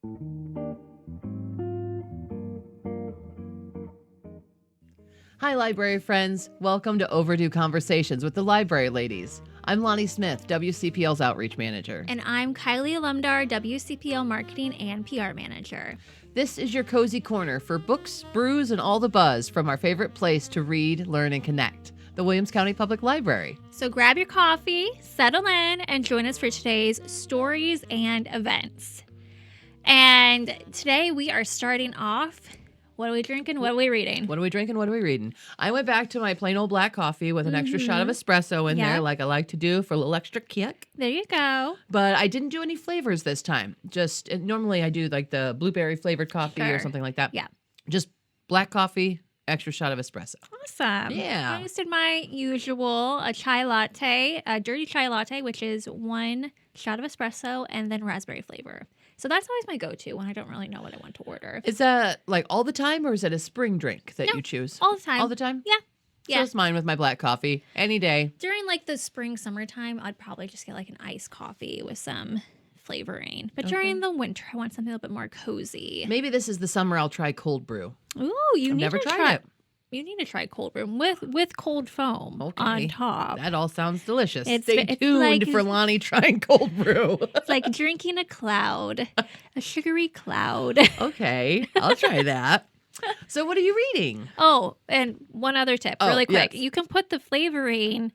Hi, library friends. Welcome to Overdue Conversations with the Library Ladies. I'm Lonnie Smith, WCPL's Outreach Manager. And I'm Kylie Alumdar, WCPL Marketing and PR Manager. This is your cozy corner for books, brews, and all the buzz from our favorite place to read, learn, and connect, the Williams County Public Library. So grab your coffee, settle in, and join us for today's stories and events. And today we are starting off. What are we drinking? What are we reading? What are we drinking? What are we reading? I went back to my plain old black coffee with an extra shot of espresso in there, like I like to do for a little extra kick. There you go. But I didn't do any flavors this time. Just normally I do like the blueberry flavored coffee or something like that. Yeah. Just black coffee, extra shot of espresso. Awesome. Yeah. I just did my usual, a chai latte, a dirty chai latte, which is 1 shot of espresso and then raspberry flavor. So that's always my go-to when I don't really know what I want to order. Is that like all the time or is it a spring drink that you choose? All the time. All the time? Yeah. Yeah. So it's mine with my black coffee any day. During like the spring, summertime, I'd probably just get like an iced coffee with some flavoring. But during the winter, I want something a little bit more cozy. Maybe this is the summer I'll try cold brew. Ooh, I've never tried it. You need to try cold brew with cold foam on top. That all sounds delicious. It's Stay tuned like, for Lonnie trying cold brew. It's like drinking a cloud, a sugary cloud. Okay, I'll try that. So what are you reading? Oh, and one other tip, really quick. Yes. You can put the flavoring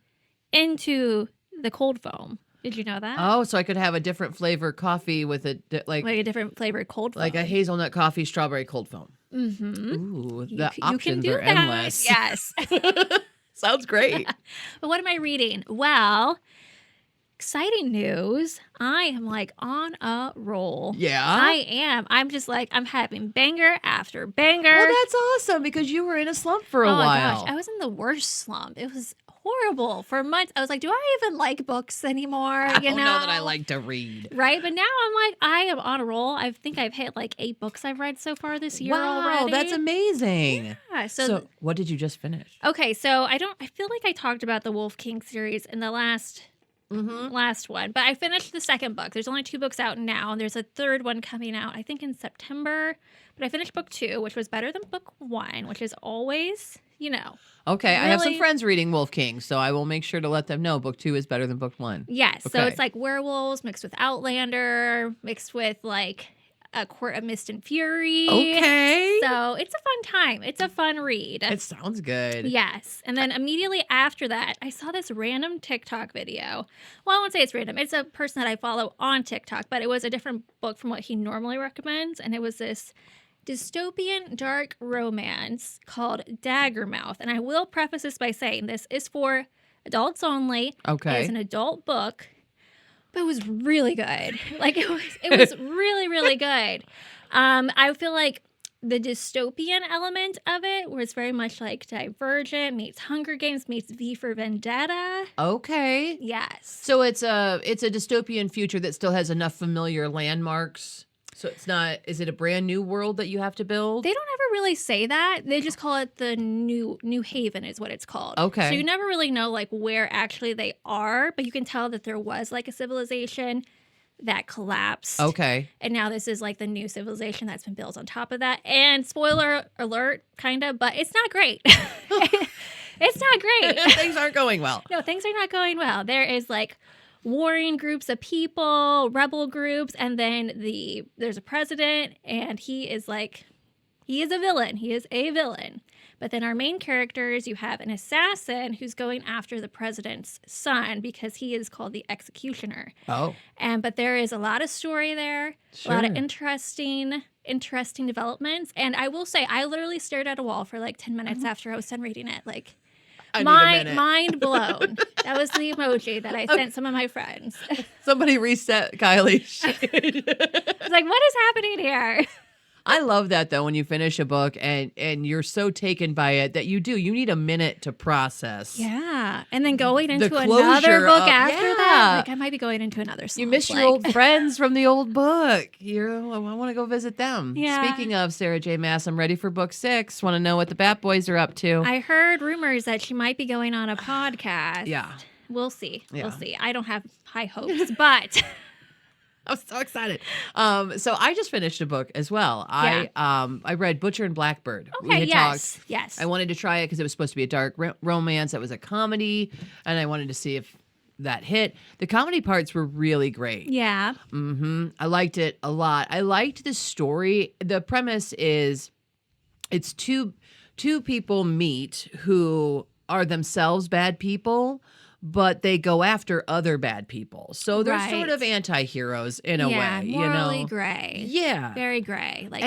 into the cold foam. Did you know that? Oh, so I could have a different flavor coffee with like a different flavored cold foam. like a hazelnut coffee, strawberry cold foam. Mm-hmm. Ooh, the you options can do are that. endless. Yes. Sounds great. But what am I reading? Well, exciting news. I am like on a roll. Yeah? I am. I'm just like, I'm having banger after banger. Well, that's awesome because you were in a slump for a while. Oh my gosh, I was in the worst slump. It was horrible for months. I was like, do I even like books anymore? I don't know that I like to read. Right? But now I'm like, I am on a roll. I think I've hit like 8 books I've read so far this year already. Wow, that's amazing. Yeah, so what did you just finish? Okay, so I feel like I talked about the Wolf King series in the last one, but I finished the second book. There's only 2 books out now, and there's a third one coming out, I think in September. But I finished book 2, which was better than book 1, which is always, Okay, really... I have some friends reading Wolf King, so I will make sure to let them know book 2 is better than book 1. Yes, okay. So it's like werewolves mixed with Outlander, mixed with like a Court of Mist and Fury. Okay. So it's a fun time. It's a fun read. It sounds good. Yes. And then immediately after that, I saw this random TikTok video. Well, I won't say it's random. It's a person that I follow on TikTok, but it was a different book from what he normally recommends. And it was this dystopian dark romance called Daggermouth. And I will preface this by saying this is for adults only. Okay. It's an adult book. But it was really good. Like it was really, really good. I feel like the dystopian element of it was very much like Divergent meets Hunger Games meets V for Vendetta. Okay. Yes. So it's a dystopian future that still has enough familiar landmarks. So it's not, is it a brand new world that you have to build? They don't ever really say that. They just call it the New Haven is what it's called. Okay. So you never really know like where actually they are, but you can tell that there was like a civilization that collapsed. Okay. And now this is like the new civilization that's been built on top of that. And spoiler alert, kind of, but it's not great. It's not great. Things aren't going well. No, things are not going well. There is like warring groups of people, rebel groups, and then there's a president, and he is a villain. He is a villain. But then our main characters, you have an assassin who's going after the president's son because he is called the executioner. Oh. But there is a lot of story there, Sure. a lot of interesting developments. And I will say, I literally stared at a wall for like 10 minutes after I was done reading it. Like, mind blown. That was the emoji that I sent some of my friends. Somebody reset Kylie. It's like, what is happening here? I love that, though, when you finish a book and you're so taken by it that you need a minute to process. Yeah. And then going into The another closure book of- after yeah. that. Like, I might be going into another slump. You miss your old friends from the old book. I want to go visit them. Yeah. Speaking of Sarah J. Maas, I'm ready for book 6. Want to know what the Bat Boys are up to. I heard rumors that she might be going on a podcast. Yeah. We'll see. Yeah. We'll see. I don't have high hopes, but I was so excited. So I just finished a book as well. I read Butcher and Blackbird. We Okay, had yes, talked. yes. I wanted to try it because it was supposed to be a dark romance. That was a comedy, and I wanted to see if that hit. The comedy parts were really great. Yeah. I liked it a lot. I liked the story. The premise is it's two people meet who are themselves bad people, but they go after other bad people. So they're sort of Right. anti-heroes in a Yeah, way, morally gray. Yeah. Very gray. Like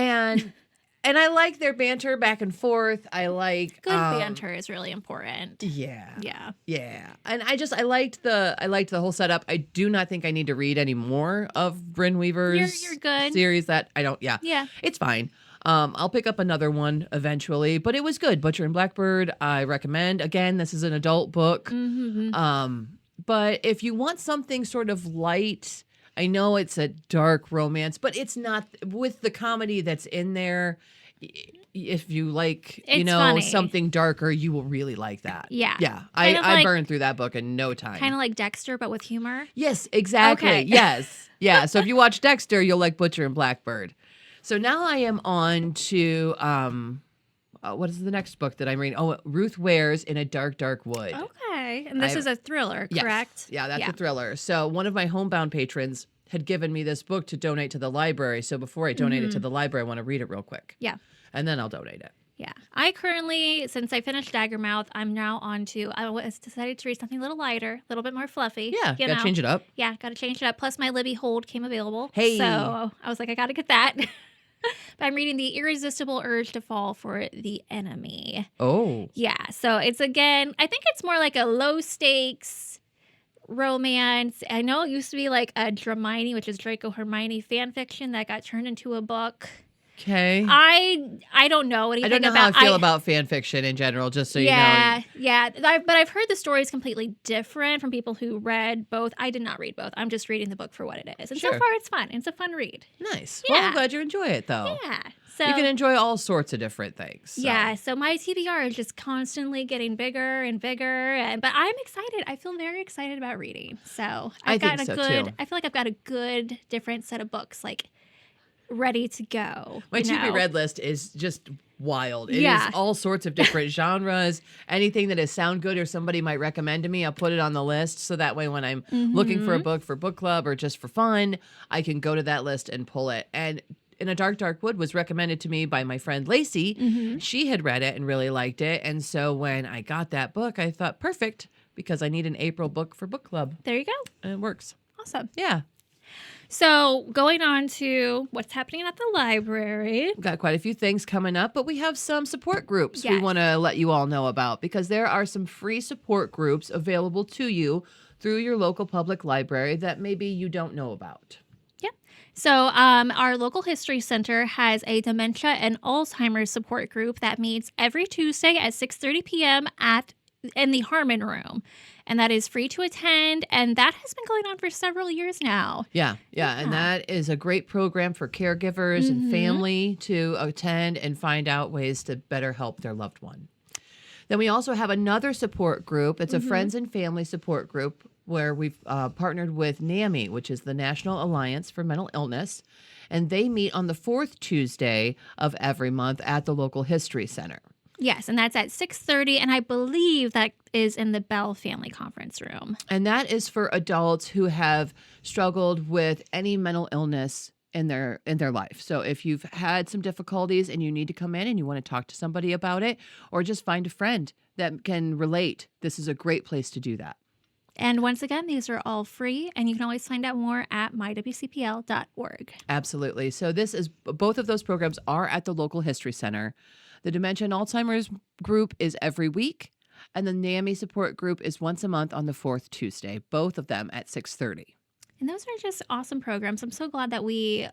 And I like their banter back and forth. I like good banter is really important. Yeah. Yeah. Yeah. And I liked the whole setup. I do not think I need to read any more of Bryn Weaver's You're good. series. That I don't Yeah. It's fine. I'll pick up another one eventually, but it was good. Butcher and Blackbird, I recommend. Again, this is an adult book. But if you want something sort of light, I know it's a dark romance, but it's not with the comedy that's in there. If you like, It's funny. something darker, you will really like that. Yeah. Yeah. Kind of I like- burned through that book in no time. Kind of like Dexter, but with humor. Yes, exactly. Okay. Yes. Yeah. So if you watch Dexter, you'll like Butcher and Blackbird. So now I am on to what is the next book that I'm reading? Oh, Ruth Ware's In a Dark, Dark Wood. Okay. And this is a thriller, Yes. correct? Yeah, that's a thriller. So one of my homebound patrons had given me this book to donate to the library. So before I donate it to the library, I want to read it real quick. Yeah. And then I'll donate it. Yeah. I currently, since I finished Daggermouth, I'm now on to, I was decided to read something a little lighter, a little bit more fluffy. Yeah, you gotta know. change it up. Yeah, got to change it up. Plus, my Libby Hold came available. Hey. So I was like, I got to get that. But I'm reading The Irresistible Urge to Fall for the Enemy. Oh. Yeah. So it's again, I think it's more like a low stakes romance. I know it used to be like a Dramini, which is Draco Hermione fan fiction that got turned into a book. Okay. I don't know anything I don't know about how I feel about fan fiction in general, just so you know. Yeah. But I've heard the story is completely different from people who read both. I did not read both. I'm just reading the book for what it is. And so Sure. far it's fun. It's a fun read. Nice. Well, Yeah. I'm glad you enjoy it, though. Yeah. So You can enjoy all sorts of different things. So. yeah, so my TBR is just constantly getting bigger and bigger, but I'm excited. I feel very excited about reading. So I I've think got so, a good. too. I feel like I've got a good different set of books like ready to go. My you TV know? Red list is just wild. It is Yeah. all sorts of different genres. Anything that is sound good or somebody might recommend to me, I'll put it on the list. So that way when I'm looking for a book for book club or just for fun, I can go to that list and pull it. And In a Dark, Dark Wood was recommended to me by my friend Lacey. She had read it and really liked it. And so when I got that book, I thought, perfect, because I need an April book for book club. There you go. And it works. Awesome. Yeah. So going on to what's happening at the library. We've got quite a few things coming up, but we have some support groups we Yes. want to let you all know about because there are some free support groups available to you through your local public library that maybe you don't know about. Yep. So our local history center has a dementia and Alzheimer's support group that meets every Tuesday at 6:30 p.m. in the Harmon Room. And that is free to attend. And that has been going on for several years now. Yeah. And that is a great program for caregivers and family to attend and find out ways to better help their loved one. Then we also have another support group. It's a friends and family support group where we've partnered with NAMI, which is the National Alliance for Mental Illness. And they meet on the fourth Tuesday of every month at the local history center. Yes, and that's at 6:30, and I believe that is in the Bell Family Conference Room. And that is for adults who have struggled with any mental illness in their life. So if you've had some difficulties and you need to come in and you want to talk to somebody about it, or just find a friend that can relate, this is a great place to do that. And once again, these are all free, and you can always find out more at mywcpl.org. Absolutely. So both of those programs are at the local history center. The Dementia and Alzheimer's group is every week, and the NAMI support group is once a month on the fourth Tuesday, both of them at 6:30. And those are just awesome programs. I'm so glad that we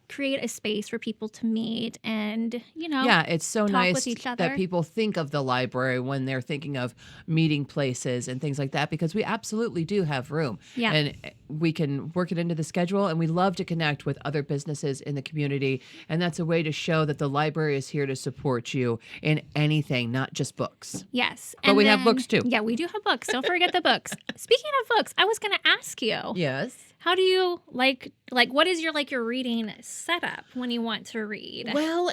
create a space for people to meet and, Yeah, it's so talk nice with each that other. people think of the library when they're thinking of meeting places and things like that, because we absolutely do have room. Yeah. And we can work it into the schedule, and we love to connect with other businesses in the community. And that's a way to show that the library is here to support you in anything, not just books. Yes. But we have books, too. Yeah, we do have books. Don't forget the books. Speaking of books, I was going to ask you. Yes. How do you like what is your reading setup when you want to read? Well,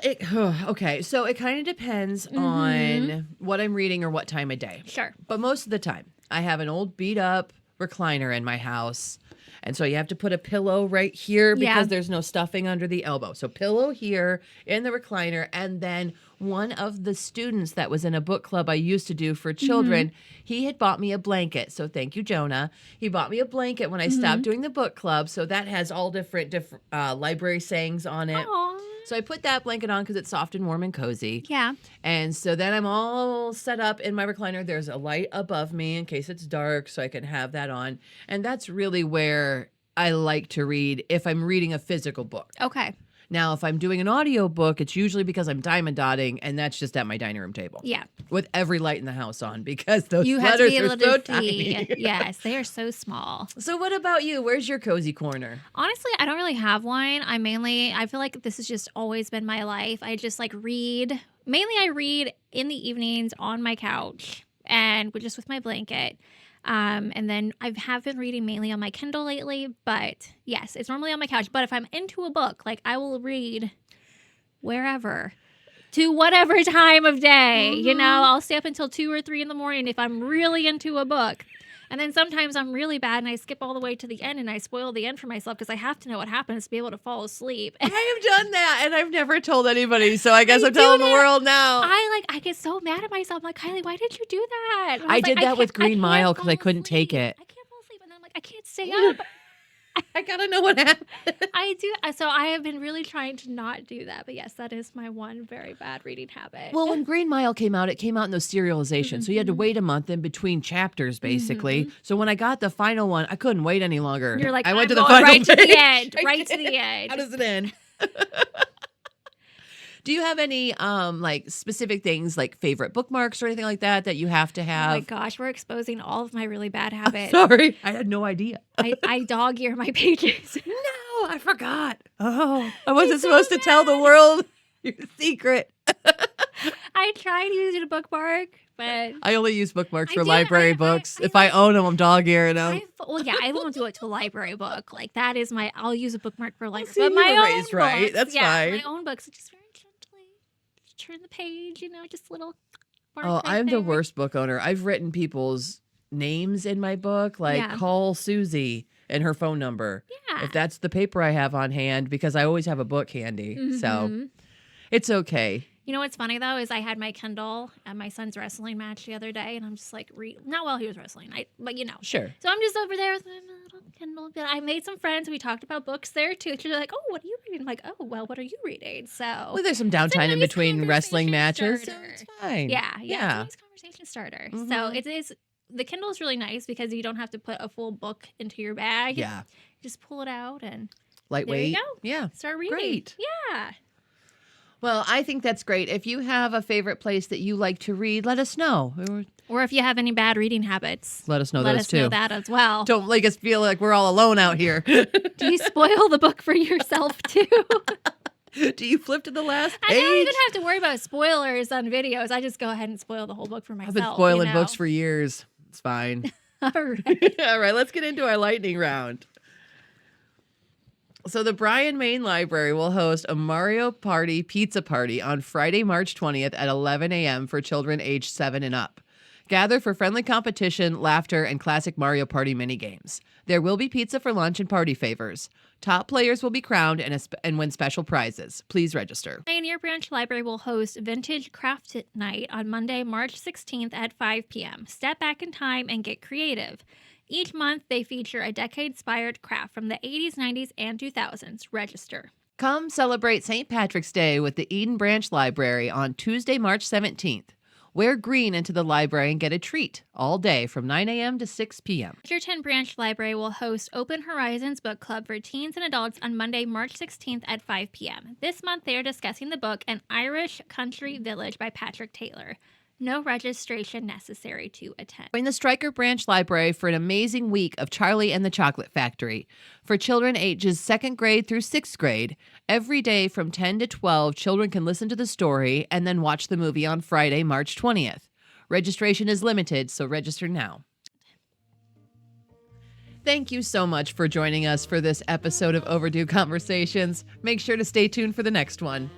okay. So it kind of depends on what I'm reading or what time of day. Sure. But most of the time, I have an old beat up recliner in my house. And so you have to put a pillow right here because there's no stuffing under the elbow. So pillow here in the recliner. And then one of the students that was in a book club I used to do for children, he had bought me a blanket. So thank you, Jonah. He bought me a blanket when I stopped doing the book club. So that has all different library sayings on it. Aww. So I put that blanket on because it's soft and warm and cozy. Yeah. And so then I'm all set up in my recliner. There's a light above me in case it's dark, so I can have that on. And that's really where I like to read if I'm reading a physical book. Okay. Now, if I'm doing an audio book, it's usually because I'm diamond dotting, and that's just at my dining room table. Yeah. With every light in the house on because those You have to letters be able are so to tiny. see. Yes, they are so small. So what about you? Where's your cozy corner? Honestly, I don't really have one. I feel like this has just always been my life. I just read. Mainly I read in the evenings on my couch and just with my blanket. And then I have been reading mainly on my Kindle lately, but yes, it's normally on my couch. But if I'm into a book, I will read wherever to whatever time of day, I'll stay up until 2 or 3 in the morning if I'm really into a book. And then sometimes I'm really bad and I skip all the way to the end and I spoil the end for myself because I have to know what happens to be able to fall asleep. I have done that and I've never told anybody, so I guess I'm telling the world now. I get so mad at myself. I'm like, Kylie, why did you do that? I did that with Green Mile because I couldn't take it. I can't fall asleep. And then I'm like, I can't stay up. I gotta know what happened. I do. So I have been really trying to not do that. But yes, that is my one very bad reading habit. Well, when Green Mile came out, it came out in those serializations. So you had to wait a month in between chapters, basically. So when I got the final one, I couldn't wait any longer. You're like, I went I'm to the going final right to page. the end. I Right to did. the end. How does it end? Do you have any specific things like favorite bookmarks or anything like that you have to Oh my have? gosh, we're exposing all of my really bad habits. Sorry, I had no idea. I dog ear my pages. No, I forgot. Oh, I wasn't so supposed to tell the world your secret. I tried using a bookmark, but I only use bookmarks I for do. library books. If I own them, I'm dog earing them. I won't do it to a library book. That is I'll use a bookmark for life. See, But you my were own raised right. books, That's fine. My own books, just very gently, just turn the page, just a little mark Oh, right I'm the there. worst book owner. I've written people's names in my book, call Susie and her phone number. Yeah. If that's the paper I have on hand, because I always have a book handy. So Mhm. it's okay. You know what's funny though is I had my Kindle at my son's wrestling match the other day, and I'm just not while he was wrestling, but Sure. So I'm just over there with my little Kindle. But I made some friends. We talked about books there too. She's like, "Oh, what are you reading?" I'm like, "Oh, well, what are you reading?" So Well, there's some downtime in nice between wrestling conversation matches. So starter. it's fine. Yeah, it's a nice conversation starter. So Mhm. it is. The Kindle is really nice because you don't have to put a full book into your bag. Yeah. You just pull it out and Lightweight. there you go. Yeah. Start reading. Great. Yeah. Well, I think that's great. If you have a favorite place that you like to read, let us know. Or if you have any bad reading habits, Let us know let those us too. know that as well. Don't make us feel like we're all alone out here. Do you spoil the book for yourself too? Do you flip to the last I page? don't even have to worry about spoilers on videos. I just go ahead and spoil the whole book for myself. I've been spoiling books for years. It's fine. All right. All right, let's get into our lightning round. So the Bryan Main Library will host a Mario Party pizza party on Friday, March 20th at 11 a.m. for children aged 7 and up. Gather for friendly competition, laughter, and classic Mario Party minigames. There will be pizza for lunch and party favors. Top players will be crowned and win special prizes. Please register. Pioneer Branch Library will host Vintage Craft Night on Monday, March 16th at 5 p.m. Step back in time and get creative. Each month, they feature a decade-inspired craft from the 80s, 90s, and 2000s. Register. Come celebrate St. Patrick's Day with the Eden Branch Library on Tuesday, March 17th. Wear green into the library and get a treat all day from 9 a.m. to 6 p.m. Edgerton Branch Library will host Open Horizons Book Club for teens and adults on Monday, March 16th at 5 p.m. This month, they are discussing the book An Irish Country Village by Patrick Taylor. No registration necessary to attend. Join the Stryker Branch Library for an amazing week of Charlie and the Chocolate Factory. For children ages 2nd grade through 6th grade, every day from 10 to 12, children can listen to the story and then watch the movie on Friday, March 20th. Registration is limited, so register now. Thank you so much for joining us for this episode of Overdue Conversations. Make sure to stay tuned for the next one.